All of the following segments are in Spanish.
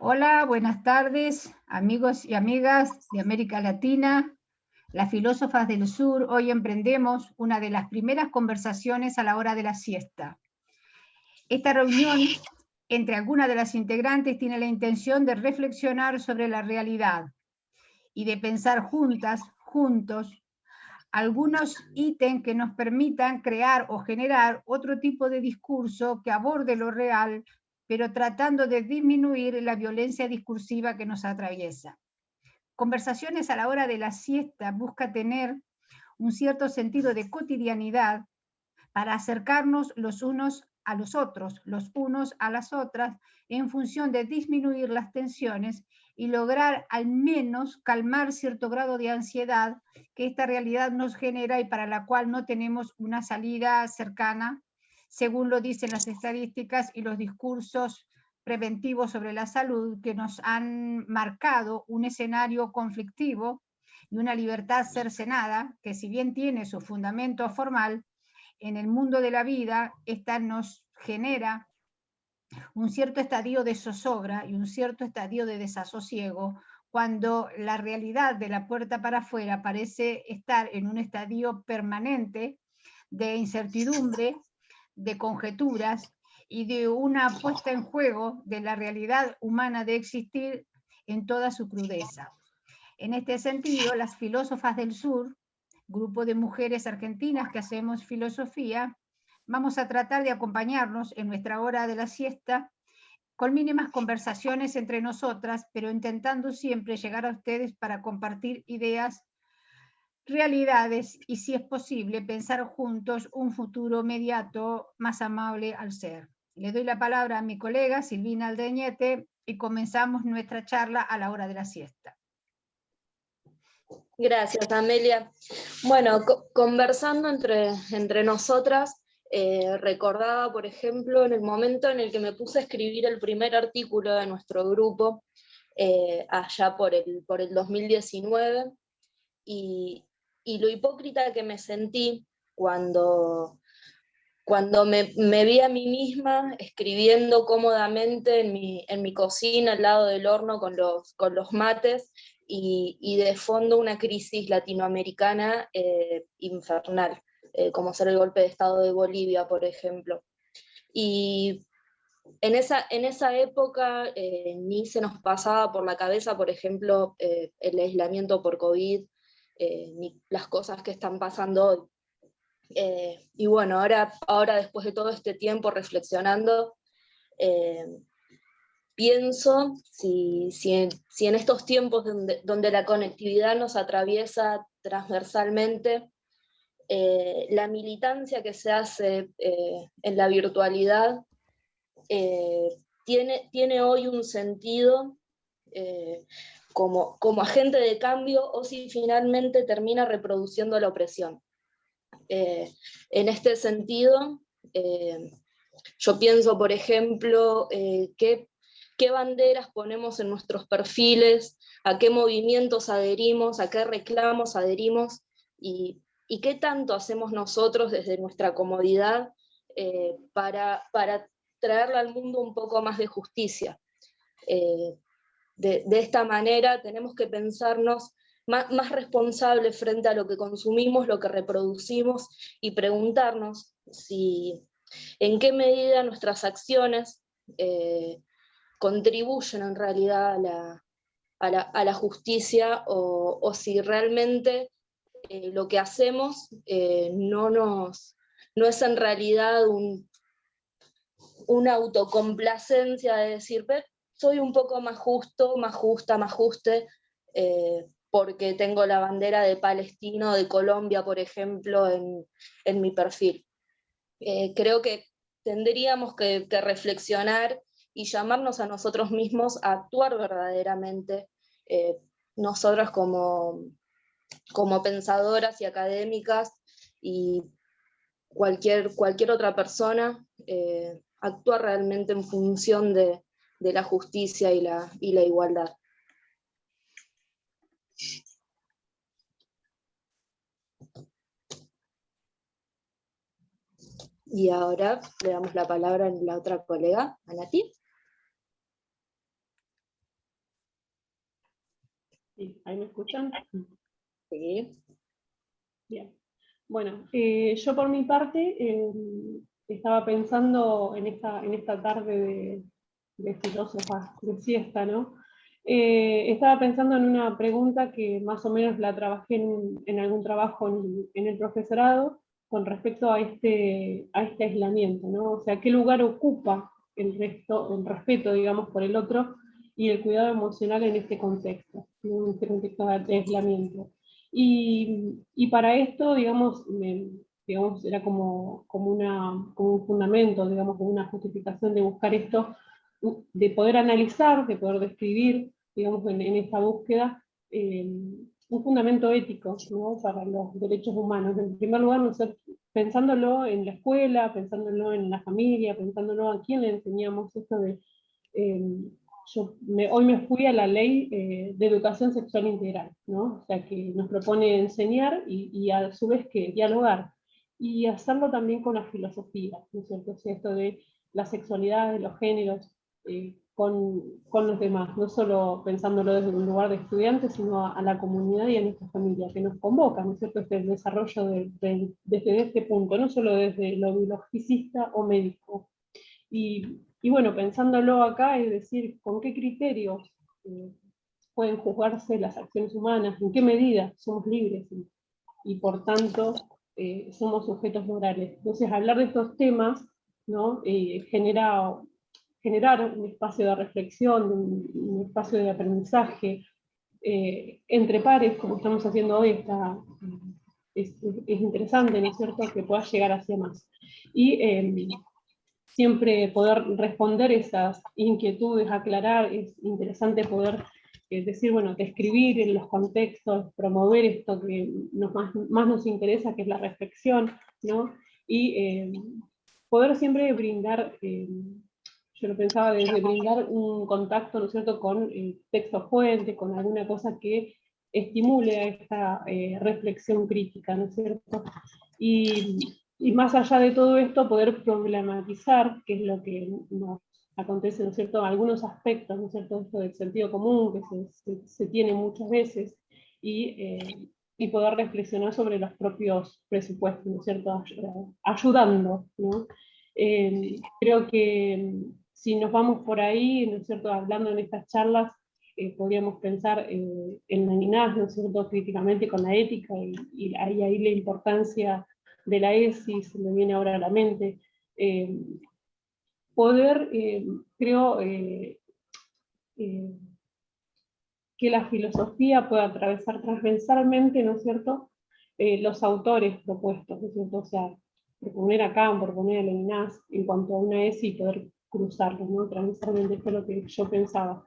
Hola, buenas tardes, amigos y amigas de América Latina. Las filósofas del sur, hoy emprendemos una de las primeras conversaciones a la hora de la siesta. Esta reunión entre algunas de las integrantes tiene la intención de reflexionar sobre la realidad y de pensar juntos, algunos ítems que nos permitan crear o generar otro tipo de discurso que aborde lo real, pero tratando de disminuir la violencia discursiva que nos atraviesa. Conversaciones a la hora de la siesta busca tener un cierto sentido de cotidianidad para acercarnos los unos a los otros, los unos a las otras, en función de disminuir las tensiones y lograr al menos calmar cierto grado de ansiedad que esta realidad nos genera y para la cual no tenemos una salida cercana, según lo dicen las estadísticas y los discursos preventivos sobre la salud que nos han marcado un escenario conflictivo y una libertad cercenada que, si bien tiene su fundamento formal, en el mundo de la vida, esta nos genera un cierto estadio de zozobra y un cierto estadio de desasosiego, cuando la realidad de la puerta para afuera parece estar en un estadio permanente de incertidumbre, de conjeturas y de una puesta en juego de la realidad humana de existir en toda su crudeza. En este sentido, las filósofas del sur, grupo de mujeres argentinas que hacemos filosofía, vamos a tratar de acompañarnos en nuestra hora de la siesta con mínimas conversaciones entre nosotras, pero intentando siempre llegar a ustedes para compartir ideas, realidades y, si es posible, pensar juntos un futuro inmediato más amable al ser. Le doy la palabra a mi colega Silvina Aldeñete y comenzamos nuestra charla a la hora de la siesta. Gracias, Amelia. Bueno, conversando entre nosotras, recordaba, por ejemplo, en el momento en el que me puse a escribir el primer artículo de nuestro grupo, allá por el 2019, y lo hipócrita que me sentí cuando me vi a mí misma escribiendo cómodamente en mi cocina al lado del horno con los mates, y de fondo una crisis latinoamericana infernal, como ser el golpe de Estado de Bolivia, por ejemplo. Y en esa época ni se nos pasaba por la cabeza, por ejemplo, el aislamiento por COVID, ni las cosas que están pasando hoy. Y bueno, ahora después de todo este tiempo reflexionando, pienso si en estos tiempos donde la conectividad nos atraviesa transversalmente, la militancia que se hace en la virtualidad tiene hoy un sentido como agente de cambio, o si finalmente termina reproduciendo la opresión. En este sentido, yo pienso, por ejemplo, qué banderas ponemos en nuestros perfiles, a qué movimientos adherimos, a qué reclamos adherimos, y qué tanto hacemos nosotros desde nuestra comodidad para traerle al mundo un poco más de justicia. De esta manera tenemos que pensarnos más responsables frente a lo que consumimos, lo que reproducimos, y preguntarnos en qué medida nuestras acciones contribuyen en realidad a la justicia, o si realmente lo que hacemos no es en realidad una autocomplacencia de decir, soy un poco más justo, más justa, más juste, porque tengo la bandera de Palestina o de Colombia, por ejemplo, en mi perfil. Creo que tendríamos que reflexionar y llamarnos a nosotros mismos a actuar verdaderamente, nosotras como pensadoras y académicas, y cualquier otra persona, actuar realmente en función de la justicia y la igualdad. Y ahora le damos la palabra a la otra colega, a Nati. Sí, ¿ahí me escuchan? Sí. Bien. Bueno, yo por mi parte estaba pensando en esta tarde de filósofas de siesta, ¿no? Estaba pensando en una pregunta que más o menos la trabajé en algún trabajo en el profesorado con respecto a este aislamiento, ¿no? O sea, ¿qué lugar ocupa el respeto, digamos, por el otro y el cuidado emocional en este contexto, ¿no? En este contexto de aislamiento? Y para esto, digamos, era como un fundamento, digamos, como una justificación de buscar esto, de poder analizar, de poder describir, digamos, en esta búsqueda, un fundamento ético, ¿no? Para los derechos humanos. En primer lugar, no sé, pensándolo en la escuela, pensándolo en la familia, pensándolo a quién le enseñamos esto de... hoy me fui a la ley de educación sexual integral, ¿no? O sea, que nos propone enseñar y a su vez que dialogar, y hacerlo también con la filosofía, ¿no es cierto? O sea, esto de la sexualidad, de los géneros, con los demás, no solo pensándolo desde un lugar de estudiantes, sino a la comunidad y a nuestra familia, que nos convoca, ¿no es cierto?, este desarrollo desde este punto, no solo desde lo biologicista o médico. Y bueno, pensándolo acá, es decir, ¿con qué criterios pueden juzgarse las acciones humanas? ¿En qué medida somos libres? Y por tanto, somos sujetos morales. Entonces, hablar de estos temas, ¿no? Generar un espacio de reflexión, un espacio de aprendizaje, entre pares, como estamos haciendo hoy, es interesante, ¿no es cierto?, que pueda llegar hacia más. Y siempre poder responder esas inquietudes, aclarar, es interesante poder decir, bueno, describir en los contextos, promover esto que más nos interesa, que es la reflexión, ¿no? Y poder siempre brindar, yo lo pensaba desde brindar un contacto, ¿no es cierto?, con texto fuente, con alguna cosa que estimule a esta reflexión crítica, ¿no es cierto? Y más allá de todo esto, poder problematizar, que es lo que nos acontece, ¿no es cierto?, algunos aspectos, ¿no es cierto?, esto del sentido común, que se tiene muchas veces, y poder reflexionar sobre los propios presupuestos, ¿no es cierto?, ayudando, ¿no? Creo que si nos vamos por ahí, ¿no es cierto?, hablando en estas charlas, podríamos pensar en la INAS, ¿no es cierto?, críticamente con la ética, y ahí la importancia de la ESI, se me viene ahora a la mente, poder, creo, que la filosofía pueda atravesar transversalmente, ¿no es cierto?, los autores propuestos, ¿no es cierto?, o sea, proponer a Kant, proponer a Levinas, en cuanto a una ESI, poder cruzarlos, ¿no?, transversalmente, esto es lo que yo pensaba.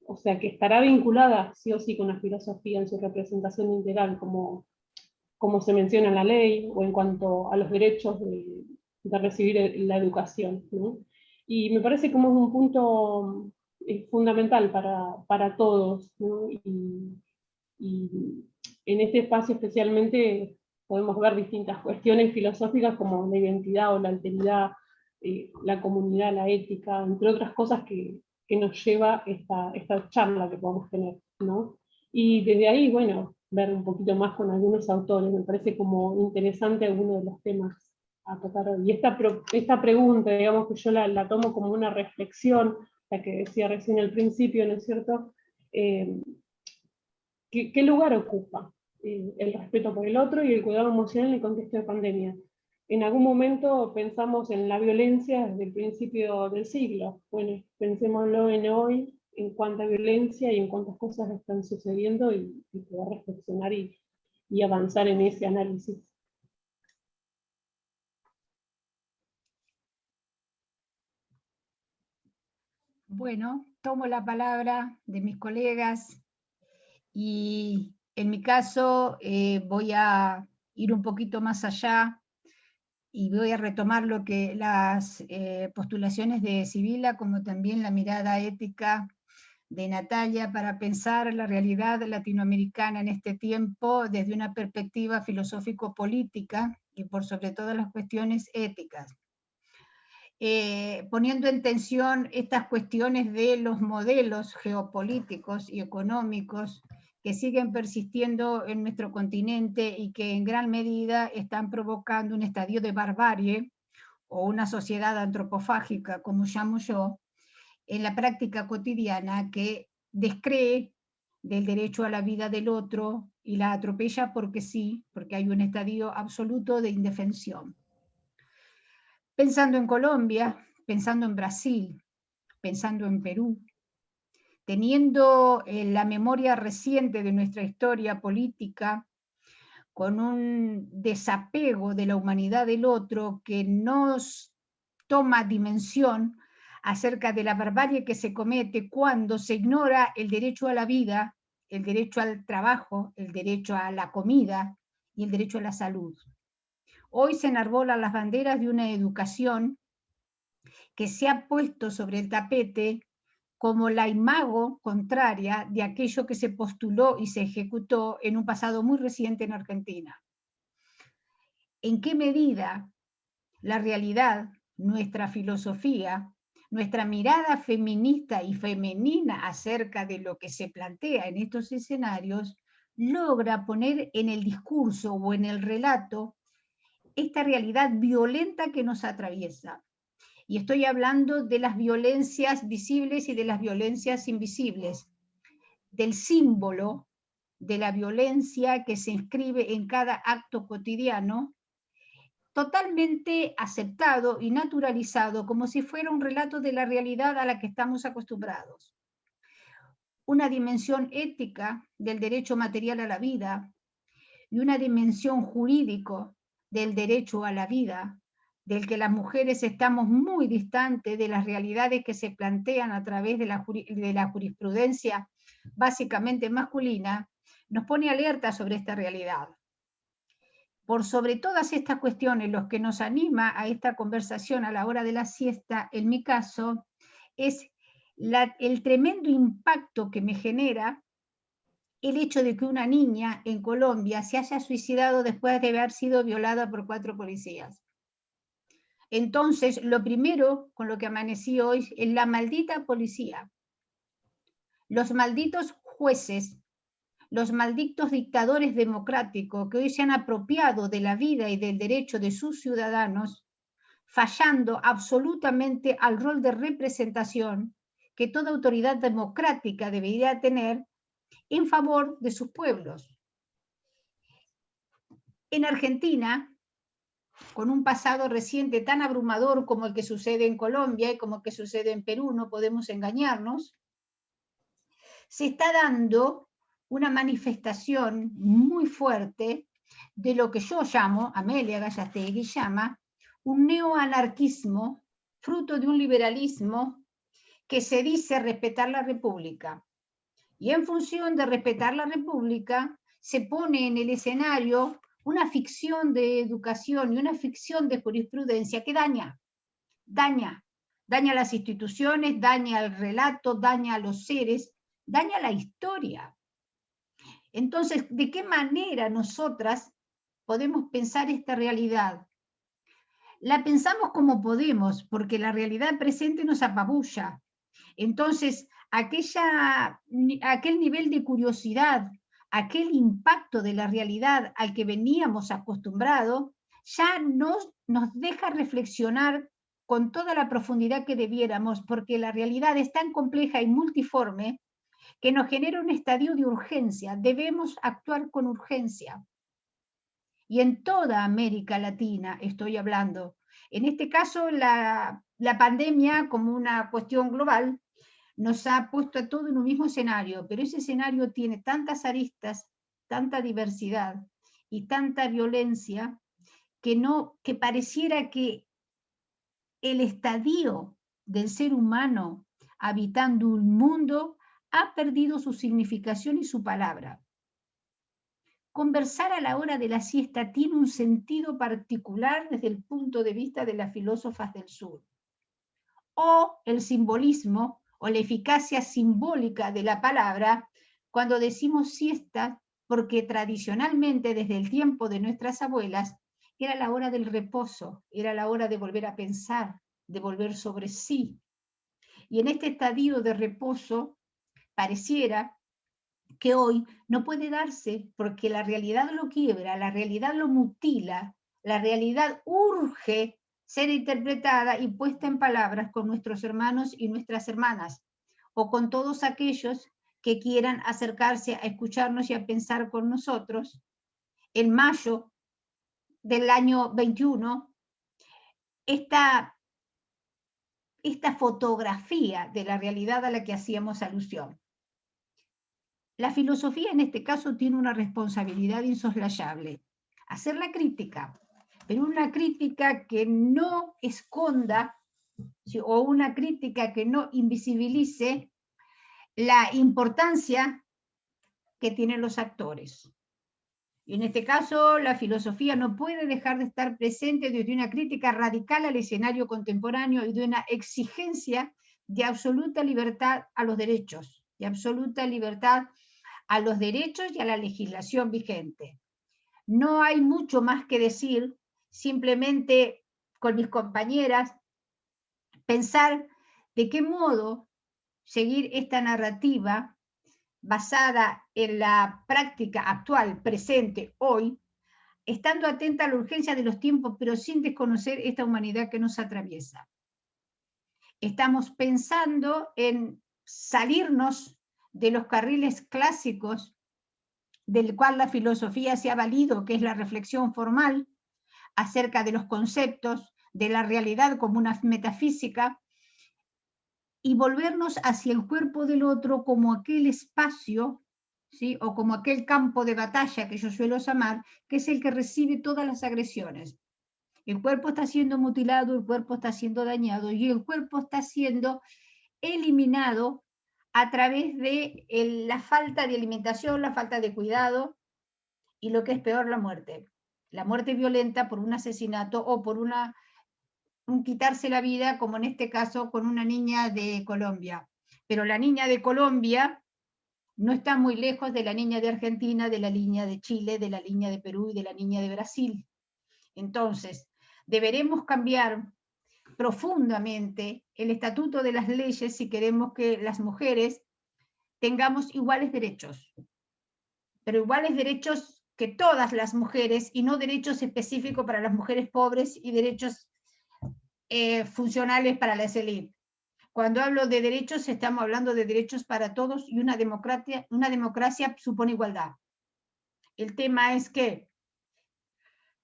O sea, que estará vinculada sí o sí con la filosofía en su representación integral, como se menciona en la ley, o en cuanto a los derechos de recibir la educación, ¿no? Y me parece como es un punto fundamental para todos, ¿no? Y en este espacio especialmente podemos ver distintas cuestiones filosóficas como la identidad o la alteridad, la comunidad, la ética, entre otras cosas que nos lleva esta charla que podemos tener, ¿no? Y desde ahí, bueno, ver un poquito más con algunos autores, me parece como interesante algunos de los temas a tocar hoy. Y esta pregunta, digamos que yo la tomo como una reflexión, la que decía recién al principio, ¿no es cierto?, ¿qué lugar ocupa el respeto por el otro y el cuidado emocional en el contexto de pandemia? En algún momento pensamos en la violencia desde el principio del siglo. Bueno, pensémoslo en hoy, en cuánta violencia y en cuántas cosas están sucediendo, y poder reflexionar y avanzar en ese análisis. Bueno, tomo la palabra de mis colegas y en mi caso voy a ir un poquito más allá y voy a retomar lo que las postulaciones de Sibila, como también la mirada ética de Natalia, para pensar la realidad latinoamericana en este tiempo desde una perspectiva filosófico-política y por sobre todas las cuestiones éticas. poniendo en tensión estas cuestiones de los modelos geopolíticos y económicos que siguen persistiendo en nuestro continente y que en gran medida están provocando un estadio de barbarie o una sociedad antropofágica, como llamo yo, en la práctica cotidiana, que descree del derecho a la vida del otro y la atropella porque sí, porque hay un estadio absoluto de indefensión. Pensando en Colombia, pensando en Brasil, pensando en Perú, teniendo la memoria reciente de nuestra historia política, con un desapego de la humanidad del otro que nos toma dimensión acerca de la barbarie que se comete cuando se ignora el derecho a la vida, el derecho al trabajo, el derecho a la comida y el derecho a la salud. Hoy se enarbolan las banderas de una educación que se ha puesto sobre el tapete como la imago contraria de aquello que se postuló y se ejecutó en un pasado muy reciente en Argentina. ¿En qué medida la realidad, nuestra filosofía, nuestra mirada feminista y femenina acerca de lo que se plantea en estos escenarios, logra poner en el discurso o en el relato esta realidad violenta que nos atraviesa? Y estoy hablando de las violencias visibles y de las violencias invisibles, del símbolo de la violencia que se inscribe en cada acto cotidiano, totalmente aceptado y naturalizado como si fuera un relato de la realidad a la que estamos acostumbrados. Una dimensión ética del derecho material a la vida y una dimensión jurídico del derecho a la vida, del que las mujeres estamos muy distantes de las realidades que se plantean a través de la jurisprudencia básicamente masculina, nos pone alerta sobre esta realidad. Por sobre todas estas cuestiones, lo que nos anima a esta conversación a la hora de la siesta, en mi caso, es el tremendo impacto que me genera el hecho de que una niña en Colombia se haya suicidado después de haber sido violada por 4 policías. Entonces, lo primero con lo que amanecí hoy es la maldita policía, los malditos jueces, los malditos dictadores democráticos que hoy se han apropiado de la vida y del derecho de sus ciudadanos, fallando absolutamente al rol de representación que toda autoridad democrática debería tener en favor de sus pueblos. En Argentina, con un pasado reciente tan abrumador como el que sucede en Colombia y como el que sucede en Perú, no podemos engañarnos, se está dando una manifestación muy fuerte de lo que yo llamo, Amelia Gallástegui llama, un neoanarquismo fruto de un liberalismo que se dice respetar la República. Y en función de respetar la República, se pone en el escenario una ficción de educación y una ficción de jurisprudencia que daña las instituciones, daña el relato, daña a los seres, daña la historia. Entonces, ¿de qué manera nosotras podemos pensar esta realidad? La pensamos como podemos, porque la realidad presente nos apabulla. Entonces, aquel nivel de curiosidad, aquel impacto de la realidad al que veníamos acostumbrados, ya nos deja reflexionar con toda la profundidad que debiéramos, porque la realidad es tan compleja y multiforme que nos genera un estadio de urgencia. Debemos actuar con urgencia. Y en toda América Latina estoy hablando. En este caso, la pandemia como una cuestión global nos ha puesto a todo en un mismo escenario, pero ese escenario tiene tantas aristas, tanta diversidad y tanta violencia que pareciera que el estadio del ser humano habitando un mundo ha perdido su significación y su palabra. Conversar a la hora de la siesta tiene un sentido particular desde el punto de vista de las filósofas del sur. O el simbolismo o la eficacia simbólica de la palabra cuando decimos siesta, porque tradicionalmente desde el tiempo de nuestras abuelas era la hora del reposo, era la hora de volver a pensar, de volver sobre sí. Y en este estadio de reposo pareciera que hoy no puede darse porque la realidad lo quiebra, la realidad lo mutila, la realidad urge ser interpretada y puesta en palabras con nuestros hermanos y nuestras hermanas, o con todos aquellos que quieran acercarse a escucharnos y a pensar con nosotros. En mayo del año 21, esta fotografía de la realidad a la que hacíamos alusión. La filosofía en este caso tiene una responsabilidad insoslayable, hacer la crítica, pero una crítica que no esconda, ¿sí?, o una crítica que no invisibilice la importancia que tienen los actores. Y en este caso, la filosofía no puede dejar de estar presente desde una crítica radical al escenario contemporáneo y de una exigencia de absoluta libertad a los derechos, de absoluta libertad a los derechos y a la legislación vigente. No hay mucho más que decir, simplemente con mis compañeras, pensar de qué modo seguir esta narrativa basada en la práctica actual, presente, hoy, estando atenta a la urgencia de los tiempos, pero sin desconocer esta humanidad que nos atraviesa. Estamos pensando en salirnos de los carriles clásicos del cual la filosofía se ha valido, que es la reflexión formal acerca de los conceptos, de la realidad como una metafísica, y volvernos hacia el cuerpo del otro como aquel espacio, ¿sí?, o como aquel campo de batalla que yo suelo llamar, que es el que recibe todas las agresiones. El cuerpo está siendo mutilado, el cuerpo está siendo dañado y el cuerpo está siendo eliminado a través de la falta de alimentación, la falta de cuidado y lo que es peor, la muerte. La muerte violenta por un asesinato o por un quitarse la vida, como en este caso con una niña de Colombia. Pero la niña de Colombia no está muy lejos de la niña de Argentina, de la niña de Chile, de la niña de Perú y de la niña de Brasil. Entonces, deberemos cambiar profundamente el estatuto de las leyes si queremos que las mujeres tengamos iguales derechos, pero iguales derechos que todas las mujeres y no derechos específicos para las mujeres pobres y derechos funcionales para las élites. Cuando hablo de derechos, estamos hablando de derechos para todos y una democracia supone igualdad. El tema es que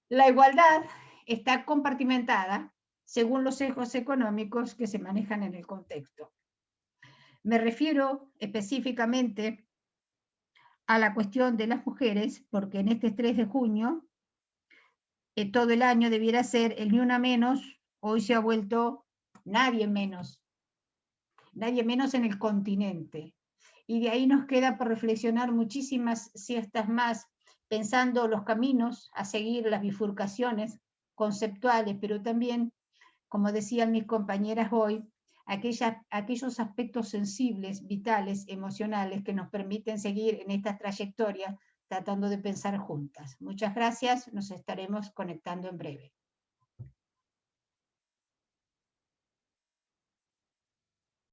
la igualdad está compartimentada según los sesgos económicos que se manejan en el contexto. Me refiero específicamente a la cuestión de las mujeres, porque en este 3 de junio, todo el año debiera ser el ni una menos, hoy se ha vuelto nadie menos en el continente. Y de ahí nos queda por reflexionar muchísimas siestas más, pensando los caminos a seguir, las bifurcaciones conceptuales, pero también, como decían mis compañeras hoy, aquellos aspectos sensibles, vitales, emocionales que nos permiten seguir en esta trayectoria tratando de pensar juntas. Muchas gracias, nos estaremos conectando en breve.